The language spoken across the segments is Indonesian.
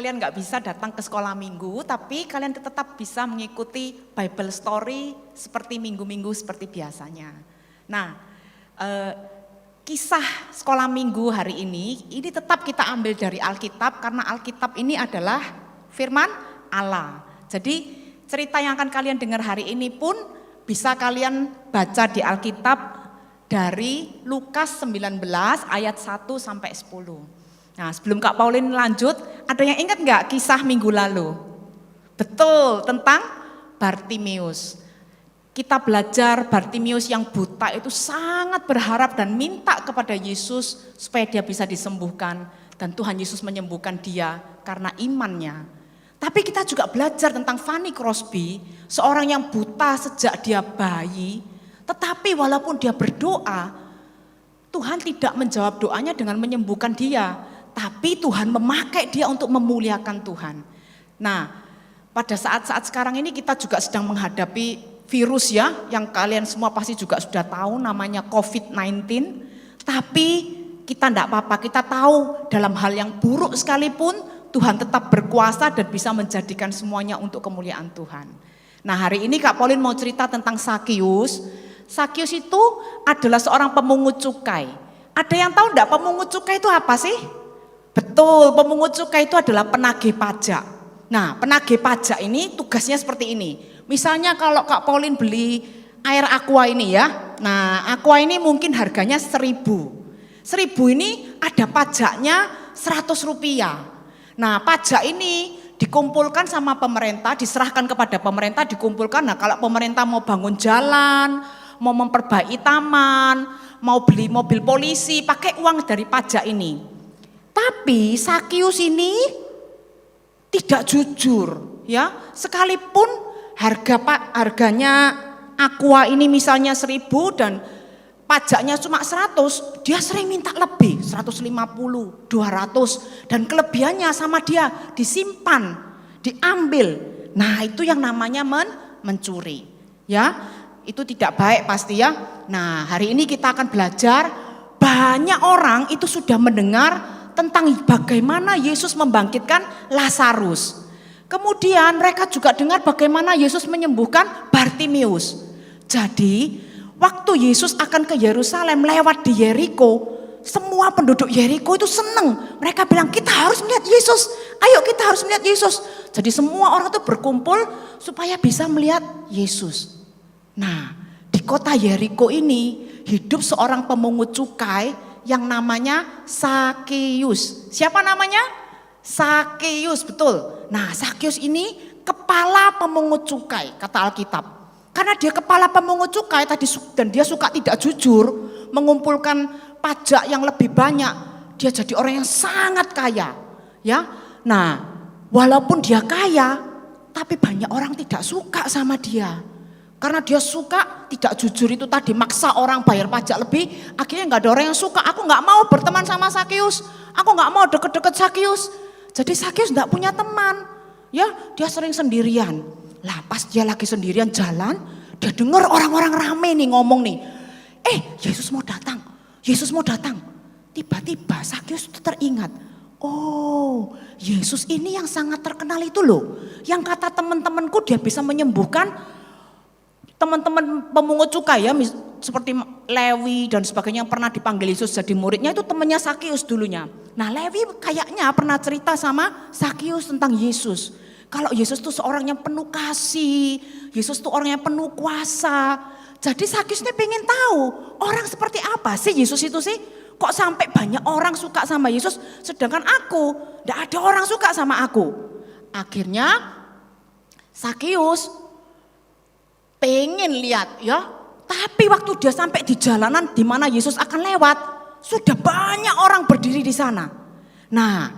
kalian nggak bisa datang ke sekolah minggu, tapi kalian tetap bisa mengikuti Bible story seperti minggu-minggu seperti biasanya. Nah, kisah sekolah minggu hari ini tetap kita ambil dari Alkitab karena Alkitab ini adalah firman Allah. Jadi cerita yang akan kalian dengar hari ini pun bisa kalian baca di Alkitab dari Lukas 19 ayat 1 sampai 10. Nah, sebelum Kak Pauline lanjut, ada yang ingat nggak kisah minggu lalu? Betul, tentang Bartimeus. Kita belajar Bartimeus yang buta itu sangat berharap dan minta kepada Yesus supaya dia bisa disembuhkan. Dan Tuhan Yesus menyembuhkan dia karena imannya. Tapi kita juga belajar tentang Fanny Crosby, seorang yang buta sejak dia bayi. Tetapi walaupun dia berdoa, Tuhan tidak menjawab doanya dengan menyembuhkan dia. Tapi Tuhan memakai dia untuk memuliakan Tuhan. Nah, pada saat-saat sekarang ini kita juga sedang menghadapi virus ya, yang kalian semua pasti juga sudah tahu namanya COVID-19. Tapi kita tidak apa-apa, kita tahu dalam hal yang buruk sekalipun Tuhan tetap berkuasa dan bisa menjadikan semuanya untuk kemuliaan Tuhan. Nah, hari ini Kak Pauline mau cerita tentang Sakius. Sakius itu adalah seorang pemungut cukai. Ada yang tahu enggak pemungut cukai itu apa sih? Betul, pemungut cukai itu adalah penagih pajak. Nah, penagih pajak ini tugasnya seperti ini. Misalnya kalau Kak Pauline beli air aqua ini ya. Nah, aqua ini mungkin harganya 1.000. 1.000 ini ada pajaknya 100 rupiah. Nah, pajak ini dikumpulkan sama pemerintah, diserahkan kepada pemerintah, dikumpulkan. Nah, kalau pemerintah mau bangun jalan, mau memperbaiki taman, mau beli mobil polisi, pakai uang dari pajak ini. Tapi Sakius ini tidak jujur, ya. Sekalipun harganya aqua ini misalnya 1.000 dan pajaknya cuma 100, dia sering minta lebih, 150, 200 dan kelebihannya sama dia disimpan, diambil. Nah, itu yang namanya mencuri, ya. Itu tidak baik pasti ya. Nah, hari ini kita akan belajar, banyak orang itu sudah mendengar tentang bagaimana Yesus membangkitkan Lazarus. Kemudian mereka juga dengar bagaimana Yesus menyembuhkan Bartimeus. Jadi waktu Yesus akan ke Yerusalem lewat di Yeriko, semua penduduk Yeriko itu senang. Mereka bilang kita harus melihat Yesus, ayo kita harus melihat Yesus. Jadi semua orang itu berkumpul supaya bisa melihat Yesus. Nah, di kota Yeriko ini hidup seorang pemungut cukai yang namanya Sakius. Siapa namanya? Sakius, betul. Nah, Sakius ini kepala pemungut cukai, kata Alkitab. Karena dia kepala pemungut cukai tadi dan dia suka tidak jujur, mengumpulkan pajak yang lebih banyak. Dia jadi orang yang sangat kaya, ya. Nah, walaupun dia kaya, tapi banyak orang tidak suka sama dia. Karena dia suka tidak jujur itu tadi, maksa orang bayar pajak lebih, akhirnya nggak ada orang yang suka. Aku nggak mau berteman sama Sakius, aku nggak mau deket-deket Sakius. Jadi Sakius nggak punya teman, ya dia sering sendirian. Lah pas dia lagi sendirian jalan, dia dengar orang-orang rame nih ngomong nih, Yesus mau datang, Yesus mau datang. Tiba-tiba Sakius teringat, oh Yesus ini yang sangat terkenal itu loh, yang kata teman-temanku dia bisa menyembuhkan teman-teman pemungut cukai ya, seperti Lewi dan sebagainya yang pernah dipanggil Yesus jadi muridnya itu temannya Sakius dulunya. Nah, Lewi kayaknya pernah cerita sama Sakius tentang Yesus. Kalau Yesus itu seorang yang penuh kasih, Yesus itu orang yang penuh kuasa. Jadi Sakius ini pengen tahu orang seperti apa sih Yesus itu sih? Kok sampai banyak orang suka sama Yesus sedangkan aku, tidak ada orang suka sama aku. Akhirnya Sakius pengen lihat ya, tapi waktu dia sampai di jalanan di mana Yesus akan lewat, sudah banyak orang berdiri di sana. Nah,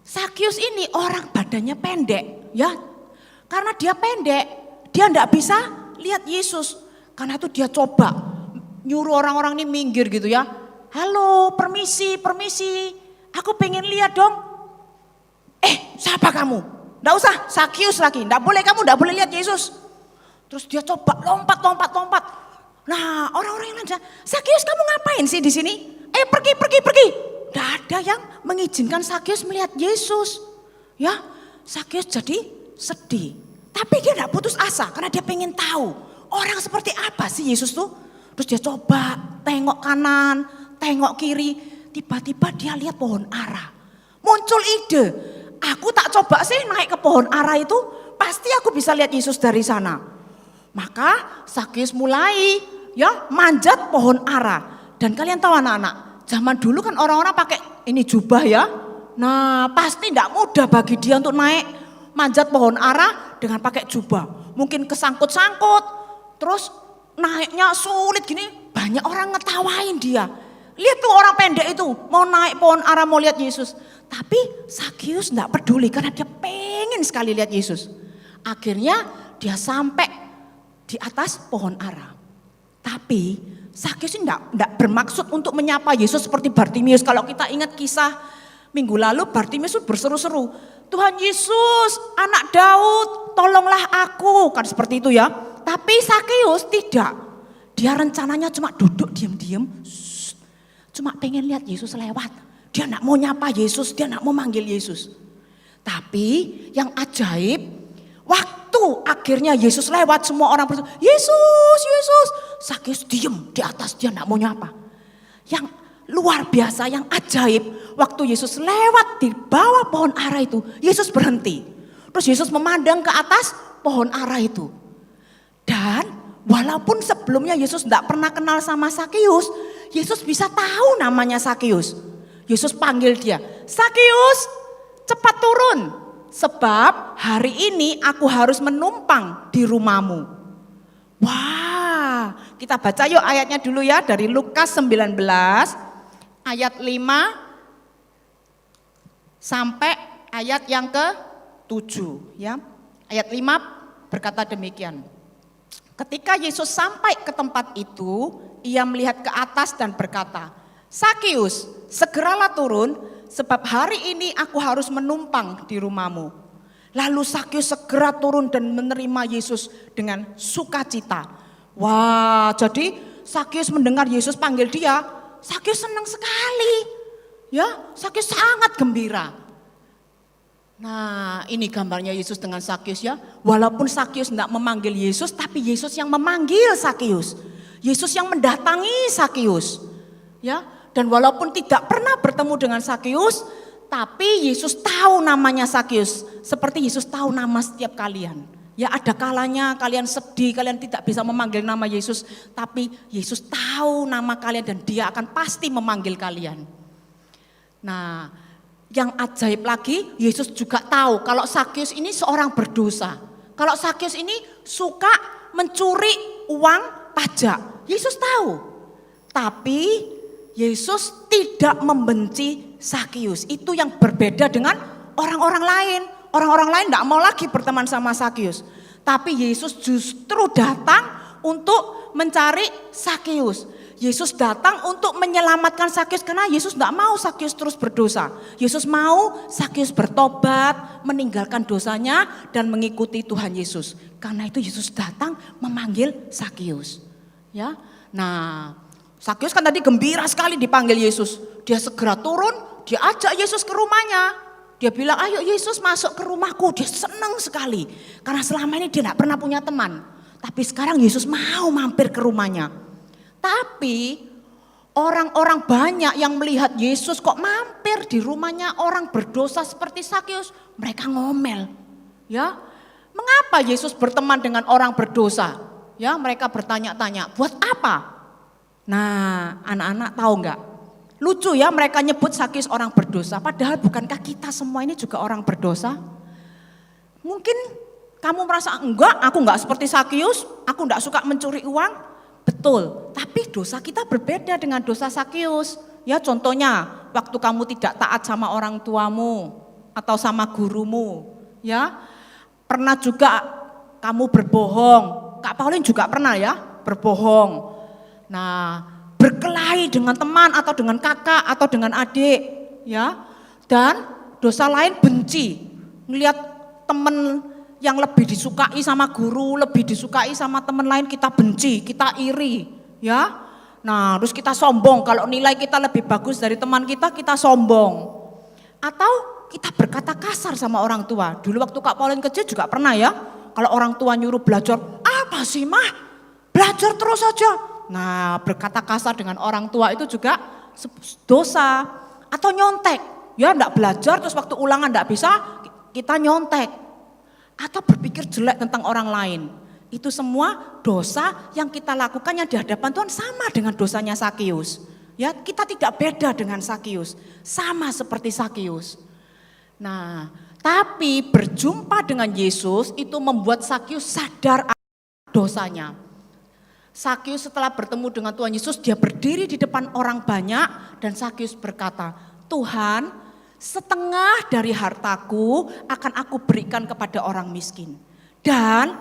Sakius ini orang badannya pendek ya, karena dia pendek, dia tidak bisa lihat Yesus. Karena itu dia coba nyuruh orang-orang ini minggir gitu ya. Halo, permisi, aku pengen lihat dong. Siapa kamu? Tidak usah, Sakius lagi, tidak boleh kamu, tidak boleh lihat Yesus. Terus dia coba lompat. Nah, orang-orang yang lain, Sakius kamu ngapain sih di sini? Pergi. Tidak ada yang mengizinkan Sakius melihat Yesus. Ya, Sakeus jadi sedih. Tapi dia tidak putus asa karena dia pengen tahu orang seperti apa sih Yesus tuh. Terus dia coba tengok kanan, tengok kiri. Tiba-tiba dia lihat pohon ara. Muncul ide, aku tak coba sih naik ke pohon ara itu, pasti aku bisa lihat Yesus dari sana. Maka Sakeus mulai ya manjat pohon ara. Dan kalian tahu anak-anak, zaman dulu kan orang-orang pakai ini jubah ya. Nah pasti tidak mudah bagi dia untuk naik manjat pohon ara dengan pakai jubah. Mungkin kesangkut-sangkut, terus naiknya sulit gini, banyak orang ngetawain dia. Lihat tuh orang pendek itu mau naik pohon ara mau lihat Yesus. Tapi Sakeus tidak peduli karena dia pengen sekali lihat Yesus. Akhirnya dia sampai di atas pohon ara. Tapi Sakeus tidak bermaksud untuk menyapa Yesus seperti Bartimius. Kalau kita ingat kisah minggu lalu, Bartimius berseru-seru, Tuhan Yesus, anak Daud, tolonglah aku. Kan seperti itu ya. Tapi Sakeus tidak. Dia rencananya cuma duduk diam-diam. Cuma pengen lihat Yesus lewat. Dia tidak mau nyapa Yesus, dia tidak mau manggil Yesus. Tapi yang ajaib, waktu akhirnya Yesus lewat, semua orang berkata, Yesus, Yesus. Sakeus diam di atas, dia tidak mau nyapa. Yang luar biasa, yang ajaib, waktu Yesus lewat di bawah pohon ara itu, Yesus berhenti. Terus Yesus memandang ke atas pohon ara itu. Dan walaupun sebelumnya Yesus tidak pernah kenal sama Sakeus, Yesus bisa tahu namanya Sakeus. Yesus panggil dia, Sakeus, cepat turun. Sebab hari ini aku harus menumpang di rumahmu. Wah, kita baca yuk ayatnya dulu ya dari Lukas 19 ayat 5 sampai ayat yang ke-7 ya. Ayat 5 berkata demikian. Ketika Yesus sampai ke tempat itu, ia melihat ke atas dan berkata, Sakeus, segeralah turun, sebab hari ini aku harus menumpang di rumahmu. Lalu Sakeus segera turun dan menerima Yesus dengan sukacita. Wah, jadi Sakeus mendengar Yesus panggil dia, Sakeus senang sekali. Ya, Sakeus sangat gembira. Nah, ini gambarnya Yesus dengan Sakeus ya. Walaupun Sakeus tidak memanggil Yesus, tapi Yesus yang memanggil Sakeus. Yesus yang mendatangi Sakeus. Ya, dan walaupun tidak pernah bertemu dengan Sakeus, tapi Yesus tahu namanya Sakeus. Seperti Yesus tahu nama setiap kalian. Ya, ada kalanya kalian sedih, kalian tidak bisa memanggil nama Yesus, tapi Yesus tahu nama kalian dan Dia akan pasti memanggil kalian. Nah, yang ajaib lagi, Yesus juga tahu kalau Sakeus ini seorang berdosa. Kalau Sakeus ini suka mencuri uang pajak. Yesus tahu. Tapi Yesus tidak membenci Sakeus. Itu yang berbeda dengan orang-orang lain. Orang-orang lain tidak mau lagi berteman sama Sakeus. Tapi Yesus justru datang untuk mencari Sakeus. Yesus datang untuk menyelamatkan Sakeus karena Yesus tidak mau Sakeus terus berdosa. Yesus mau Sakeus bertobat, meninggalkan dosanya dan mengikuti Tuhan Yesus. Karena itu Yesus datang memanggil Sakeus. Ya, nah Sakeus kan tadi gembira sekali dipanggil Yesus. Dia segera turun, dia ajak Yesus ke rumahnya. Dia bilang, ayo Yesus masuk ke rumahku. Dia senang sekali karena selama ini dia tidak pernah punya teman. Tapi sekarang Yesus mau mampir ke rumahnya. Tapi orang-orang banyak yang melihat Yesus kok mampir di rumahnya orang berdosa seperti Sakeus, mereka ngomel. Ya, mengapa Yesus berteman dengan orang berdosa? Ya, mereka bertanya-tanya, buat apa? Nah, anak-anak tahu enggak? Lucu ya, mereka nyebut Sakeus orang berdosa, padahal bukankah kita semua ini juga orang berdosa? Mungkin kamu merasa enggak, aku enggak seperti Sakeus, aku enggak suka mencuri uang. Betul, tapi dosa kita berbeda dengan dosa Sakeus. Ya, contohnya waktu kamu tidak taat sama orang tuamu atau sama gurumu, ya. Pernah juga kamu berbohong. Kak Pauline juga pernah ya, berbohong. Nah, berkelahi dengan teman atau dengan kakak atau dengan adik, ya. Dan dosa lain benci, ngelihat teman yang lebih disukai sama guru, lebih disukai sama teman lain kita benci, kita iri, ya. Nah, terus kita sombong, kalau nilai kita lebih bagus dari teman kita, kita sombong. Atau kita berkata kasar sama orang tua. Dulu waktu Kak Pauline kecil juga pernah ya. Kalau orang tua nyuruh belajar, apa sih mah? Belajar terus saja. Nah, berkata kasar dengan orang tua itu juga dosa. Atau nyontek. Ya enggak belajar terus waktu ulangan enggak bisa, kita nyontek. Atau berpikir jelek tentang orang lain. Itu semua dosa yang kita lakukan yang di hadapan Tuhan sama dengan dosanya Sakius. Ya, kita tidak beda dengan Sakius. Sama seperti Sakius. Nah, tapi berjumpa dengan Yesus itu membuat Sakius sadar dosanya. Sakius setelah bertemu dengan Tuhan Yesus, dia berdiri di depan orang banyak dan Sakius berkata, Tuhan, setengah dari hartaku akan aku berikan kepada orang miskin. Dan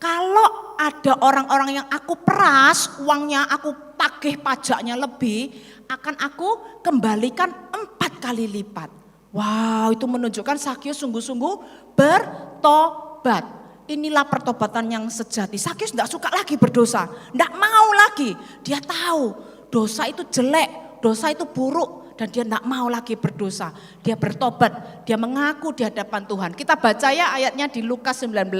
kalau ada orang-orang yang aku peras uangnya, aku tagih pajaknya lebih, akan aku kembalikan 4 kali lipat. Wow, itu menunjukkan Sakius sungguh-sungguh bertobat. Inilah pertobatan yang sejati. Sakius tidak suka lagi berdosa, tidak mau lagi. Dia tahu dosa itu jelek, dosa itu buruk. Dan dia tidak mau lagi berdosa. Dia bertobat, dia mengaku di hadapan Tuhan. Kita baca ya ayatnya di Lukas 19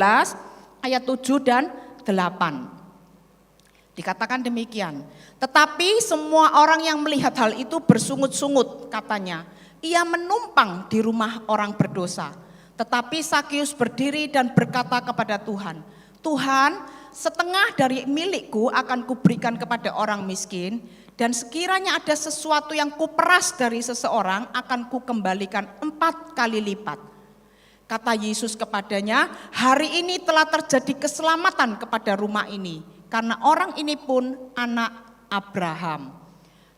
ayat 7 dan 8. Dikatakan demikian. Tetapi semua orang yang melihat hal itu bersungut-sungut katanya. Ia menumpang di rumah orang berdosa. Tetapi Sakius berdiri dan berkata kepada Tuhan. Tuhan, setengah dari milikku akan kuberikan kepada orang miskin. Dan sekiranya ada sesuatu yang kuperas dari seseorang akan kukembalikan 4 kali lipat. Kata Yesus kepadanya, hari ini telah terjadi keselamatan kepada rumah ini. Karena orang ini pun anak Abraham.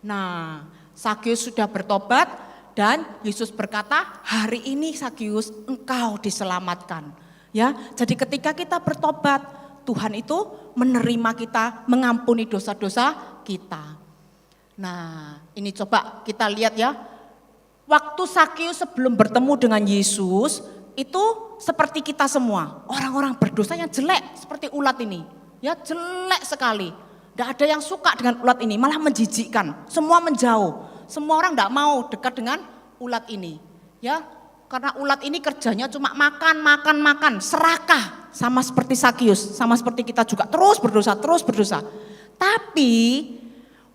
Nah, Sakius sudah bertobat dan Yesus berkata, hari ini Sakius engkau diselamatkan. Ya, jadi ketika kita bertobat, Tuhan itu menerima kita, mengampuni dosa-dosa kita. Nah, ini coba kita lihat ya. Waktu Sakius sebelum bertemu dengan Yesus, itu seperti kita semua. Orang-orang berdosa yang jelek seperti ulat ini. Ya, jelek sekali. Tidak ada yang suka dengan ulat ini, malah menjijikkan. Semua menjauh. Semua orang tidak mau dekat dengan ulat ini. Ya, karena ulat ini kerjanya cuma makan, serakah. Sama seperti Sakius, sama seperti kita juga terus berdosa. Tapi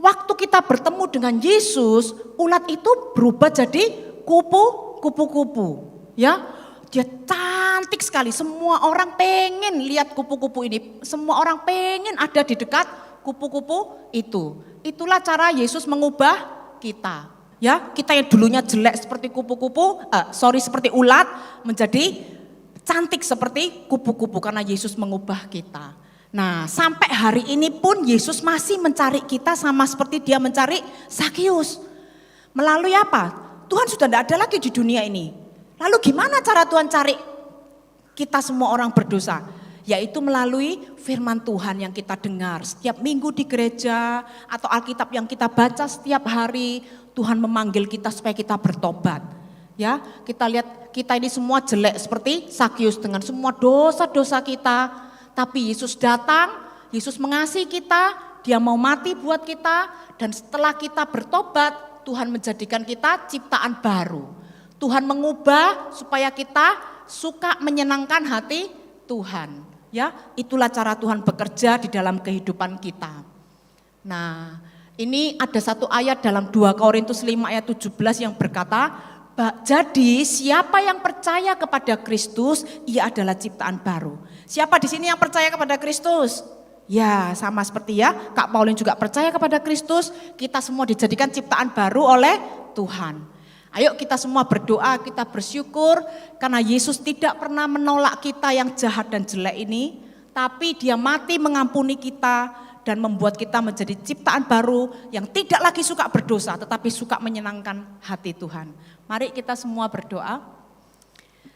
waktu kita bertemu dengan Yesus, ulat itu berubah jadi kupu-kupu. Ya, dia cantik sekali. Semua orang pengen lihat kupu-kupu ini. Semua orang pengen ada di dekat kupu-kupu itu. Itulah cara Yesus mengubah kita. Ya, kita yang dulunya jelek seperti seperti ulat menjadi cantik seperti kupu-kupu karena Yesus mengubah kita. Nah, sampai hari ini pun Yesus masih mencari kita sama seperti dia mencari Sakius. Melalui apa? Tuhan sudah tidak ada lagi di dunia ini. Lalu gimana cara Tuhan cari kita semua orang berdosa? Yaitu melalui firman Tuhan yang kita dengar setiap minggu di gereja atau Alkitab yang kita baca setiap hari. Tuhan memanggil kita supaya kita bertobat. Ya, kita lihat kita ini semua jelek seperti Sakius dengan semua dosa-dosa kita. Tapi Yesus datang, Yesus mengasihi kita, dia mau mati buat kita. Dan setelah kita bertobat, Tuhan menjadikan kita ciptaan baru. Tuhan mengubah supaya kita suka menyenangkan hati Tuhan. Ya, itulah cara Tuhan bekerja di dalam kehidupan kita. Nah, ini ada satu ayat dalam 2 Korintus 5 ayat 17 yang berkata, jadi siapa yang percaya kepada Kristus, ia adalah ciptaan baru. Siapa di sini yang percaya kepada Kristus? Ya, sama seperti ya, Kak Pauline juga percaya kepada Kristus. Kita semua dijadikan ciptaan baru oleh Tuhan. Ayo kita semua berdoa, kita bersyukur karena Yesus tidak pernah menolak kita yang jahat dan jelek ini, tapi dia mati mengampuni kita dan membuat kita menjadi ciptaan baru yang tidak lagi suka berdosa tetapi suka menyenangkan hati Tuhan. Mari kita semua berdoa.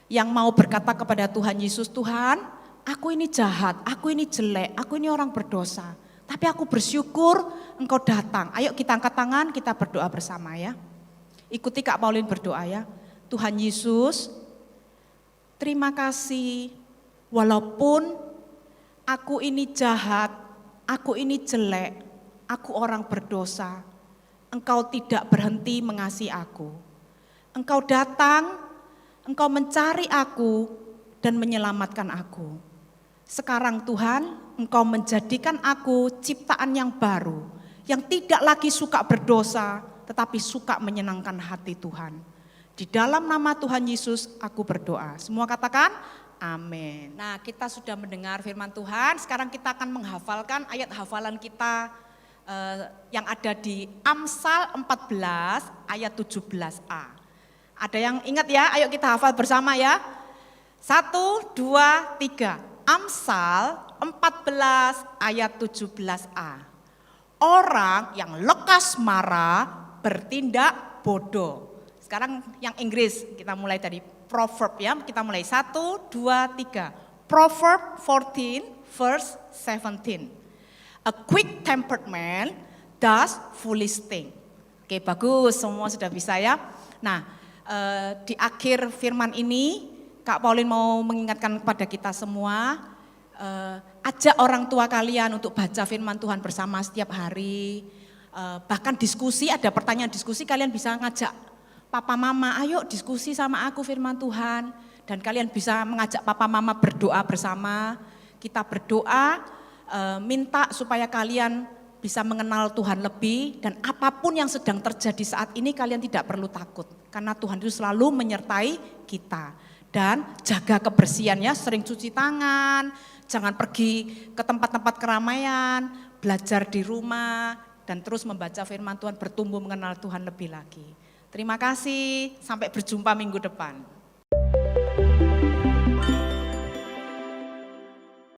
Yang mau berkata kepada Tuhan Yesus, Tuhan, aku ini jahat, aku ini jelek, aku ini orang berdosa. Tapi aku bersyukur Engkau datang. Ayo kita angkat tangan, kita berdoa bersama ya. Ikuti Kak Pauline berdoa ya. Tuhan Yesus, terima kasih walaupun aku ini jahat, aku ini jelek, aku orang berdosa. Engkau tidak berhenti mengasihi aku. Engkau datang Engkau mencari aku dan menyelamatkan aku. Sekarang Tuhan, Engkau menjadikan aku ciptaan yang baru, yang tidak lagi suka berdosa, tetapi suka menyenangkan hati Tuhan. Di dalam nama Tuhan Yesus aku berdoa. Semua katakan amin. Nah, kita sudah mendengar firman Tuhan, sekarang kita akan menghafalkan ayat hafalan kita yang ada di Amsal 14 ayat 17a. Ada yang ingat ya? Ayo kita hafal bersama ya. 1, 2, 3. Amsal 14 ayat 17a. Orang yang lekas marah bertindak bodoh. Sekarang yang Inggris, kita mulai dari proverb ya. Kita mulai 1, 2, 3. Proverb 14 verse 17. A quick-tempered man does foolish thing. Oke, bagus, semua sudah bisa ya. Nah, di akhir firman ini, Kak Pauline mau mengingatkan kepada kita semua, ajak orang tua kalian untuk baca firman Tuhan bersama setiap hari. Bahkan diskusi, ada pertanyaan diskusi, kalian bisa ngajak papa mama, ayo diskusi sama aku firman Tuhan. Dan kalian bisa mengajak papa mama berdoa bersama. Kita berdoa, minta supaya kalian bisa mengenal Tuhan lebih, dan apapun yang sedang terjadi saat ini kalian tidak perlu takut, karena Tuhan itu selalu menyertai kita. Dan jaga kebersihannya, sering cuci tangan, jangan pergi ke tempat-tempat keramaian, belajar di rumah, dan terus membaca firman Tuhan, bertumbuh mengenal Tuhan lebih lagi. Terima kasih, sampai berjumpa minggu depan.